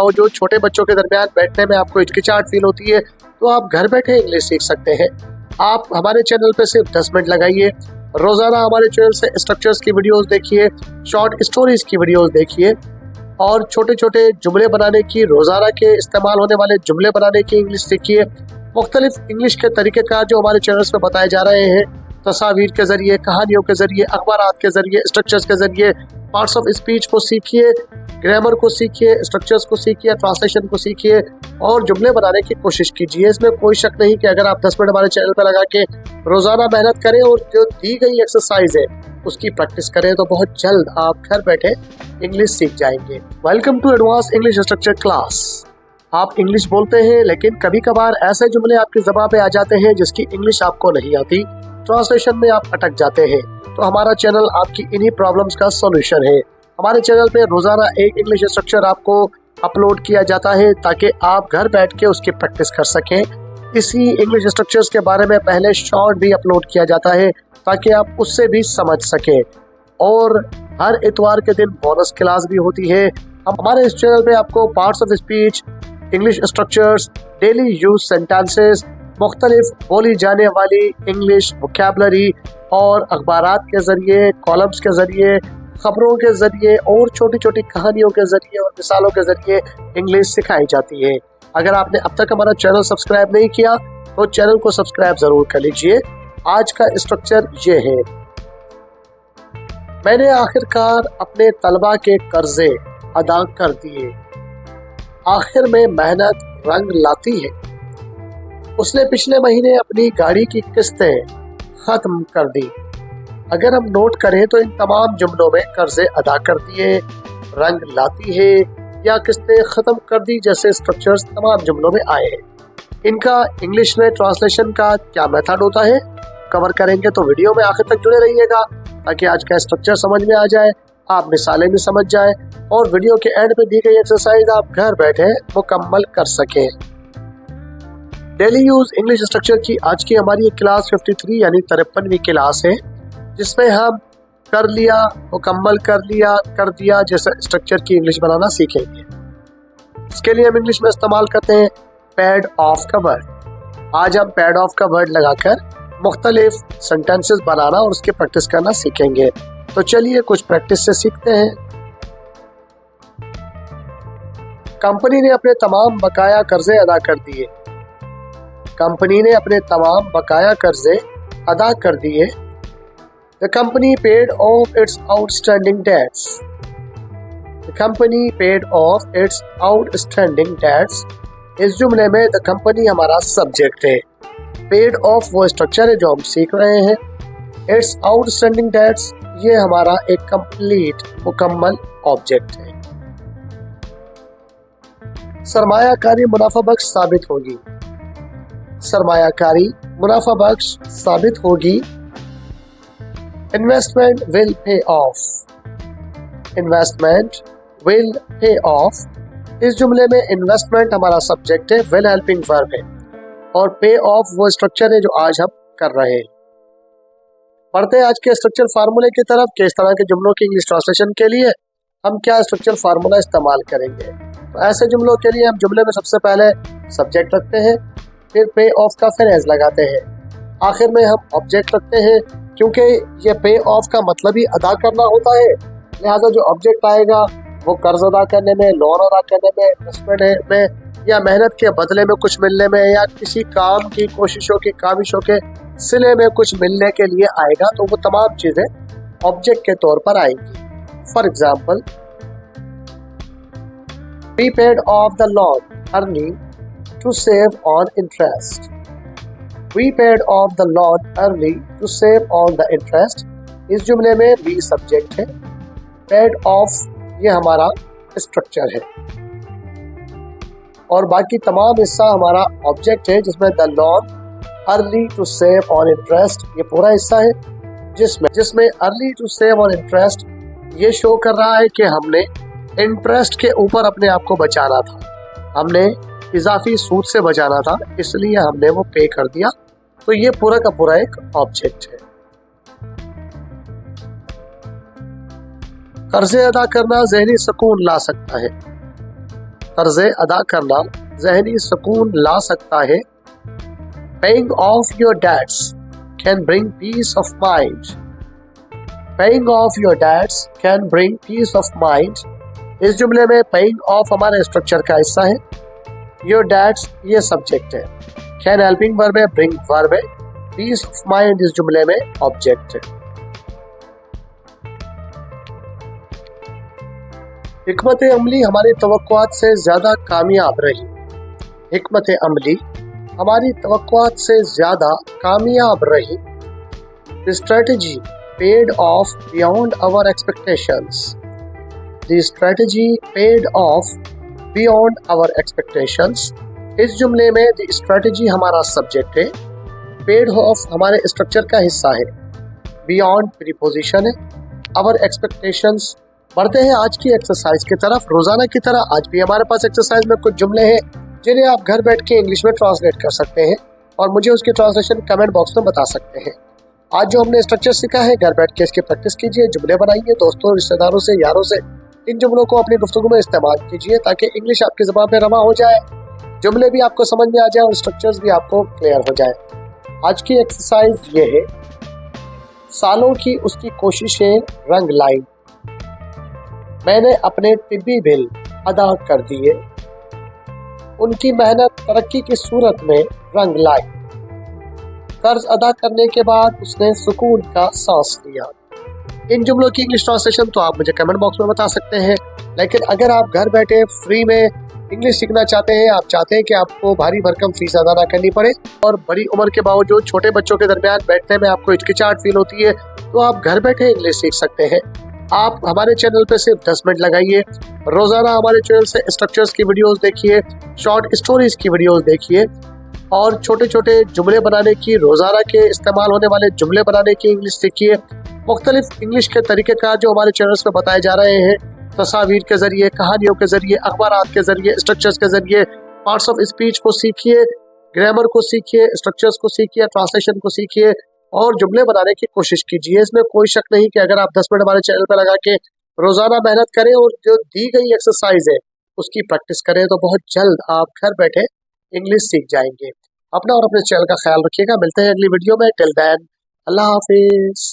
बावजूद छोटे बच्चों के दरमियान बैठने में आपको हिचकिचाहट फील होती है, तो आप घर बैठे इंग्लिश सीख सकते हैं। आप हमारे चैनल पे सिर्फ 10 मिनट लगाइए, रोजाना हमारे चैनल से स्ट्रक्चर्स की वीडियोस देखिए, शॉर्ट स्टोरीज की वीडियोस देखिए और छोटे छोटे जुमले बनाने की, रोजाना के इस्तेमाल होने वाले जुमले बनाने की इंग्लिश सीखिए। मुख्तलिफ इंग्लिश के तरीक़ेकार जो हमारे चैनल्स पे बताए जा रहे हैं, तस्वीर के जरिए, कहानियों के जरिए, अखबारात के जरिए, स्ट्रक्चर्स के जरिए, पार्ट्स ऑफ स्पीच को सीखिए, ग्रामर को सीखिए, स्ट्रक्चर्स को सीखिए, ट्रांसलेशन को सीखिए और जुमले बनाने की कोशिश कीजिए। इसमें कोई शक नहीं कि अगर आप 10 मिनट हमारे चैनल पर लगा के रोजाना मेहनत करें और जो दी गई एक्सरसाइज है उसकी प्रैक्टिस करें तो बहुत जल्द आप घर बैठे इंग्लिश सीख जाएंगे। Welcome to advance English structure class. आप इंग्लिश बोलते हैं लेकिन कभी कभार ऐसे जुमले आपकी ज़बान पे आ जाते हैं जिसकी इंग्लिश आपको नहीं आती, ट्रांसलेशन में आप अटक जाते हैं, तो हमारा चैनल आपकी इन्हीं प्रॉब्लम्स का सॉल्यूशन है। हमारे चैनल पे रोजाना एक इंग्लिश स्ट्रक्चर आपको अपलोड किया जाता है ताकि आप घर बैठ के उसकी प्रैक्टिस कर सकें। इसी इंग्लिश स्ट्रक्चर्स के बारे में पहले शॉर्ट भी अपलोड किया जाता है ताकि आप उससे भी समझ सकें और हर इतवार के दिन बोनस क्लास भी होती है। हमारे इस चैनल पे आपको parts of speech, English structures, daily use sentences, मुख्तलिफ बोली जाने वाली इंग्लिश वोकैबुलरी और अखबारात के ज़रिए, कॉलम्स के ज़रिए, खबरों के ज़रिए और छोटी छोटी कहानियों के ज़रिए और मिसालों के ज़रिए इंग्लिश सिखाई जाती है। अगर आपने अब तक हमारा चैनल सब्सक्राइब नहीं किया तो चैनल को सब्सक्राइब ज़रूर कर लीजिए। आज का स्ट्रक्चर ये है। मैंने आखिरकार अपने तलबा के कर्जे अदा कर दिए, आखिर में मेहनत रंग लाती है। उसने पिछले महीने अपनी गाड़ी की किस्तें खत्म कर दी। अगर हम नोट करें तो इन तमाम जुमलों में कर्जे अदा कर दिए, रंग लाती है या किस्तें खत्म कर दी जैसे स्ट्रक्चर्स तमाम जुमलों में आए हैं। इनका इंग्लिश में ट्रांसलेशन का क्या मेथड होता है कवर करेंगे, तो वीडियो में आखिर तक जुड़े रहिएगा ताकि आज का स्ट्रक्चर समझ में आ जाए, आप मिसालें भी समझ जाए और वीडियो के एंड पे दी गई एक्सरसाइज आप घर बैठे मुकम्मल कर सकें। डेली यूज इंग्लिश स्ट्रक्चर की आज की हमारी क्लास 53 यानी 53वीं क्लास है, जिसमें हम कर लिया, मुकम्मल कर लिया, कर दिया जैसे स्ट्रक्चर की इंग्लिश बनाना सीखेंगे। इसके लिए हम इंग्लिश में इस्तेमाल करते हैं पैड ऑफ का वर्ड। आज हम पैड ऑफ का वर्ड लगाकर मुख्तलिफ सेंटेंसेस बनाना और उसकी प्रैक्टिस करना सीखेंगे। तो चलिए कुछ प्रैक्टिस से सीखते हैं। कंपनी ने अपने तमाम बकाया कर्जे अदा कर दिए। कंपनी ने अपने तमाम बकाया कर्जे अदा कर दिए। The company paid off its outstanding debts. The company paid off its outstanding debts. इस जुमले में the company हमारा सब्जेक्ट है, paid off वो स्ट्रक्चर है जो हम सीख रहे हैं, its outstanding debts ये हमारा एक कंप्लीट मुकम्मल ऑब्जेक्ट है। सरमायाकारी मुनाफा बख्श साबित होगी। सरमायाकारी मुनाफा बख्श साबित होगी। Investment will pay off. Investment will pay off. इस जुमले में इन्वेस्टमेंट हमारा सब्जेक्ट है, will हेल्पिंग वर्ब है और पे ऑफ वो स्ट्रक्चर है जो आज हम कर रहे हैं। बढ़ते हैं आज के स्ट्रक्चर फार्मूले की तरफ कि इस तरह के जुमलों की इंग्लिश ट्रांसलेशन के लिए हम क्या स्ट्रक्चर फार्मूला इस्तेमाल करेंगे। तो ऐसे जुमलों के लिए हम जुमले में सबसे पहले सब्जेक्ट रखते हैं, फिर पे ऑफ का फिर एज लगाते हैं, आखिर में हम ऑब्जेक्ट रखते हैं। क्योंकि ये पे ऑफ का मतलब ही अदा करना होता है, लिहाजा जो ऑब्जेक्ट आएगा वो कर्ज अदा करने में, लोन अदा करने में, इन्वेस्टमेंट में या मेहनत के बदले में कुछ मिलने में या किसी काम की कोशिशों की काविशों के सिले में कुछ मिलने के लिए आएगा, तो वो तमाम चीजें ऑब्जेक्ट के तौर पर आएंगी। For example, we paid off the loan early to save on interest. We paid off the loan early to save on the interest. इस जुमले में we सब्जेक्ट है, paid off ये हमारा स्ट्रक्चर है और बाकी तमाम हिस्सा हमारा ऑब्जेक्ट है, जिसमें the loan early to save on interest ये पूरा हिस्सा है, जिसमें early to save on interest ये शो कर रहा है कि हमने इंटरेस्ट के ऊपर अपने आप को बचाना था, हमने इजाफी सूद से बचाना था, इसलिए हमने वो पे कर दिया। तो ये पूरा का पूरा एक ऑब्जेक्ट है। कर्जे अदा करना ज़हनी सुकून ला सकता है। कर्ज अदा करना जहनी सुकून ला सकता है। Paying off your debts can bring peace of mind. Paying off your debts can bring peace of mind. इस जुमले में पेइंग ऑफ हमारे स्ट्रक्चर का हिस्सा है, योर डेट्स ये सब्जेक्ट है, कैन हेल्पिंग वर्ब है, ब्रिंग वर्ब है, पीस ऑफ माइंड इस जुमले में ऑब्जेक्ट है। हिकमत अमली हमारी तवक्कुआत से ज्यादा कामयाब रही। हिकमत अमली हमारी तवक्कुआत से ज्यादा कामयाब रही। The strategy paid off beyond our expectations. The strategy paid off beyond our expectations. इस जुमले में the strategy हमारा सब्जेक्ट है, paid off हमारे स्ट्रक्चर का हिस्सा है, beyond प्रीपोजिशन है, our expectations। बढ़ते हैं आज की एक्सरसाइज की तरफ। रोजाना की तरह आज भी हमारे पास एक्सरसाइज में कुछ जुमले हैं जिन्हें आप घर बैठ के इंग्लिश में ट्रांसलेट कर सकते हैं और मुझे उसकी ट्रांसलेशन कमेंट बॉक्स में बता सकते हैं। आज जो हमने स्ट्रक्चर सीखा है, घर बैठ के इसकी प्रैक्टिस कीजिए, जुमले बनाइए, दोस्तों, रिश्तेदारों से, यारों से इन जुमलों को अपनी गुफ्तगू में इस्तेमाल कीजिए ताकि इंग्लिश आपकी ज़बान पे रवा हो जाए, जुमले भी आपको समझ में आ जाए और स्ट्रक्चर्स भी आपको क्लियर हो जाए। आज की एक्सरसाइज ये है, सालों की उसकी कोशिशें रंग लाई, मैंने अपने तिब्बी बिल अदा कर दिए, उनकी मेहनत तरक्की की सूरत में रंग लाई, कर्ज अदा करने के बाद उसने सुकून का सांस लिया। इन जुमलों की इंग्लिश ट्रांसलेशन तो आप मुझे कमेंट बॉक्स में बता सकते हैं, लेकिन अगर आप घर बैठे फ्री में इंग्लिश सीखना चाहते हैं, आप चाहते हैं कि आपको भारी भरकम फीस अदा ना करनी पड़े और बड़ी उम्र के बावजूद छोटे बच्चों के दरमियान बैठने में आपको हिचकिचाहट फील होती है, तो आप घर बैठे इंग्लिश सीख सकते हैं। आप हमारे चैनल पे सिर्फ 10 मिनट लगाइए, रोजाना हमारे चैनल से स्ट्रक्चर्स की वीडियोस देखिए, शॉर्ट स्टोरीज की वीडियोस देखिए और छोटे छोटे जुमले बनाने की, रोजाना के इस्तेमाल होने वाले जुमले बनाने की इंग्लिश सीखिए। मुख्तलिफ इंग्लिश के तरीक़ेकार जो हमारे चैनल्स में बताए जा रहे हैं, तस्वीर के जरिए, कहानियों के जरिए, अखबारात के जरिए, स्ट्रक्चर्स के जरिए, पार्ट्स ऑफ स्पीच को सीखिए, ग्रामर को सीखिए, स्ट्रक्चर्स को सीखिए, ट्रांसलेशन को सीखिए और जुमले बनाने की कोशिश कीजिए। इसमें कोई शक नहीं कि अगर आप 10 मिनट हमारे चैनल पर लगा के रोजाना मेहनत करें और जो दी गई एक्सरसाइज है उसकी प्रैक्टिस करें तो बहुत जल्द आप घर बैठे इंग्लिश सीख जाएंगे। अपना और अपने चैनल का ख्याल रखिएगा। मिलते हैं अगली वीडियो में। टिल देन, अल्लाह हाफिज।